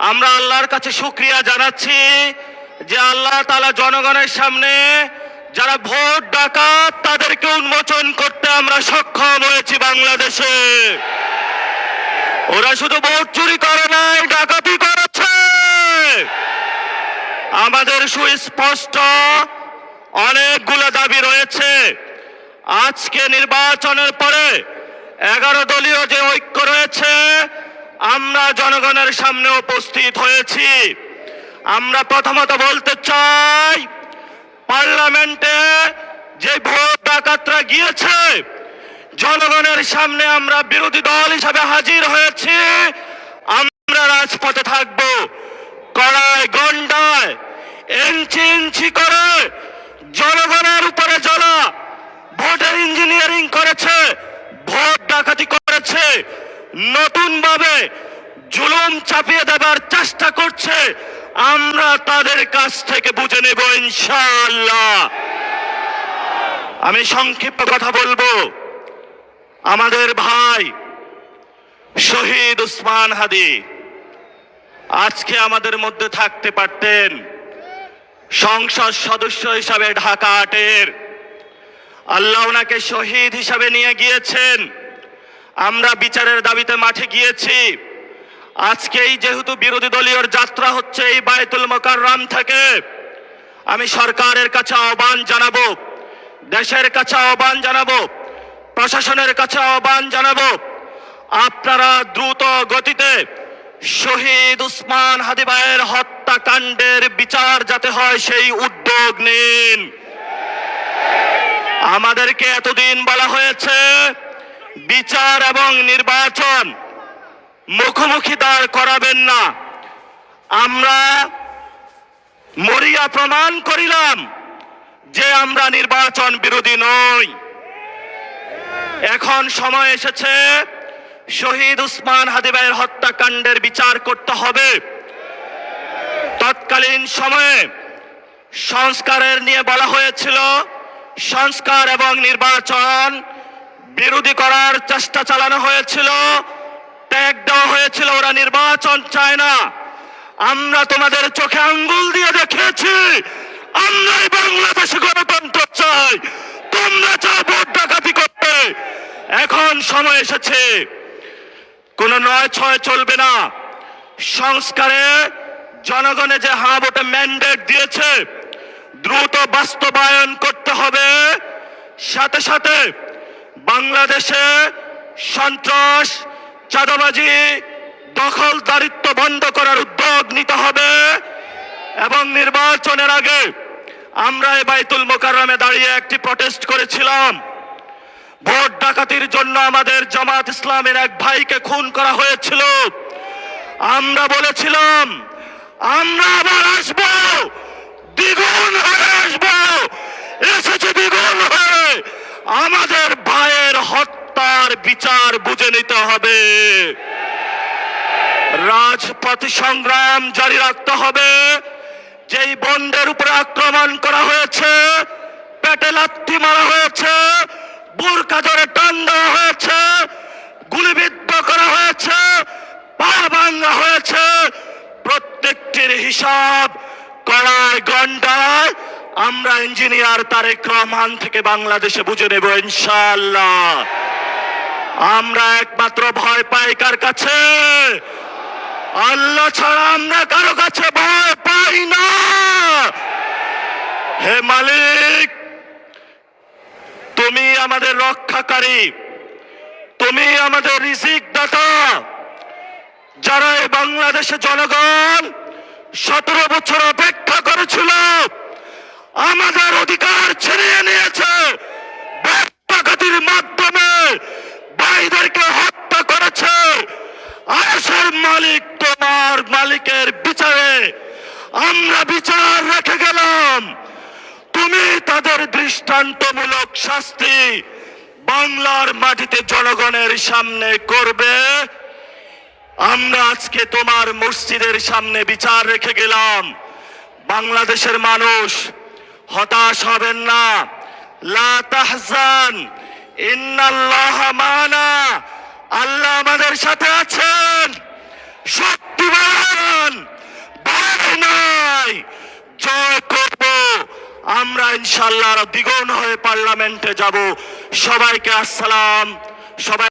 আমরা আল্লাহর কাছে শুকরিয়া জানাচ্ছি যে আল্লাহ তাআলা জনগণের সামনে যারা ভোট ডাকাত তাদেরকে উন্মোচন করতে আমরা সক্ষম হয়েছি। বাংলাদেশে ওরা শুধু ভোট চুরি করে নাই, ডাকাতি করেছে। আমাদের সুস্পষ্ট অনেকগুলো দাবি রয়েছে। আজকে নির্বাচনের পরে 11 দলীয় যে ঐক্য রয়েছে, আমরা জনগণের সামনে উপস্থিত হয়েছি। আমরা প্রথমত বলতে চাই, পার্লামেন্টে যে ভোট ডাকাতরা গিয়েছে, জনগণের সামনে আমরা বিরোধী দল হিসাবে হাজির হয়েছি। আমরা রাজপথে থাকব। কড়ায় গন্ডায় ইঞ্চি ইঞ্চি করে জনগণের উপরে যারা ভোটের ইঞ্জিনিয়ারিং করেছে, ভোট ডাকাতি করেছে, নতুন ভাবে জুলুম চাপিয়ে দেবার চেষ্টা করছে, আমরা তাদের কাছ থেকে বুঝে নেব ইনশাআল্লাহ। আমি সংক্ষিপ্ত কথা বলবো। আমাদের ভাই শহীদ উসমান হাদি আজকে আমাদের মধ্যে থাকতে পারতেন। সংসদ সদস্য হিসাবে ঢাকা 8-এর আল্লাহ ওনাকে শহীদ হিসাবে নিয়ে গিয়েছেন। আমরা বিচারের দাবিতে মাঠে গিয়েছি। আজকেই যেহেতু বিরোধী দলীয় যাত্রা হচ্ছে এই বায়তুল মোকাররম থেকে, আমি সরকারের কাছে আহ্বান জানাবো, দেশের কাছে আহ্বান জানাবো, প্রশাসনের কাছে আহ্বান জানাবো, আপনারা দ্রুত গতিতে শহীদ উসমান হাদি ভাইয়ের হত্যাকাণ্ডের বিচার যাতে হয় সেই উদ্যোগ নিন। আমাদেরকে এতদিন বলা হয়েছে বিচার এবং নির্বাচন মুখোমুখি দাঁড় করাবেন না। আমরা মরিয়া প্রমাণ করিলাম যে আমরা নির্বাচন বিরোধী নই। এখন সময় এসেছে শহীদ উসমান হাদি ভাইয়ের হত্যাকাণ্ডের বিচার করতে হবে। তৎকালীন সময়ে সংস্কারের নিয়ে বলা হয়েছিল, সংস্কার এবং নির্বাচন বিরোধী করার চেষ্টা চালানো হয়েছিল, ট্যাগ দেওয়া হয়েছিল ওরা নির্বাচন চায় না। আমরা তোমাদের চোখে আঙ্গুল দিয়ে দেখিয়েছি আমরাই বাংলাদেশে গণতন্ত্র চাই, তোমরা চাও ভোট ডাকাতি করতে। এখন সময় এসেছে, কোনো 9-6 চলবে না। সংস্কারে জনগণে যে হ্যাঁ ভোটে ম্যান্ডেট দিয়েছে দ্রুত বাস্তবায়ন করতে হবে। সাথে সাথে বাংলাদেশে সন্ত্রাস, চাঁদাবাজি, দখলদারিত্ব বন্ধ করার উদ্যোগ নিতে হবে। এবং নির্বাচনের আগে আমরা এই বায়তুল মোকাররমে দাঁড়িয়ে একটি প্রটেস্ট করেছিলাম। ভোট ডাকাতির জন্য আমাদের জামাত ইসলামের এক ভাইকে খুন করা হয়েছিল। আমরা বলেছিলাম আমরা আবার আসবো, দ্বিগুণ হয়ে আসবো। এসেছে দ্বিগুণ হয়ে। আমাদের ভাইয়ের হত্যার বিচার বুঝে নিতে হবে। রাজপথ সংগ্রাম জারি রাখতে হবে। যেই বন্ডের উপরে আক্রমণ করা হয়েছে, পেটে লাথি মারা হয়েছে, বুরকা ধরে টান দেওয়া হয়েছে, গুলিবিদ্ধ করা হয়েছে, পা ভাঙা হয়েছে, প্রত্যেকটির হিসাব কড়ায় গন্ডায় আমরা ইঞ্জিনিয়ার তারেক রহমান থেকে বাংলাদেশে বুঝে নেব ইনশাআল্লাহ। আমরা একমাত্র ভয় পাই কার কাছে? আল্লাহ ছাড়া আমরা কারো কাছে ভয় পাই না। হে মালিক, তুমি আমাদের রক্ষাকারী, তুমি আমাদের রিজিক দাতা। যারা এই বাংলাদেশে জনগণ 17 বছর অপেক্ষা করেছিল, আমাদের অধিকার ছিনিয়ে নিয়েছে, ডাকাতির মাধ্যমে ভাইদেরকে হত্যা করেছে। আরশের মালিক তোমার মালিকের বিচারে আমরা বিচার রেখে গেলাম। তুমি তাদের দৃষ্টান্তমূলক শাস্তি বাংলার মাটিতে জনগণের সামনে করবে। আমরা আজকে তোমার মসজিদের সামনে বিচার রেখে গেলাম। বাংলাদেশের মানুষ হতাশ হবেন না। লা তাহজান ইন্নাল্লাহ মানা, আল্লাহ আমাদের সাথে আছেন। শক্তিবান আমরা ইনশাআল্লাহ আরো দ্বিগুণ হয়ে পার্লামেন্টে যাব। সবাইকে আসসালাম। সবাই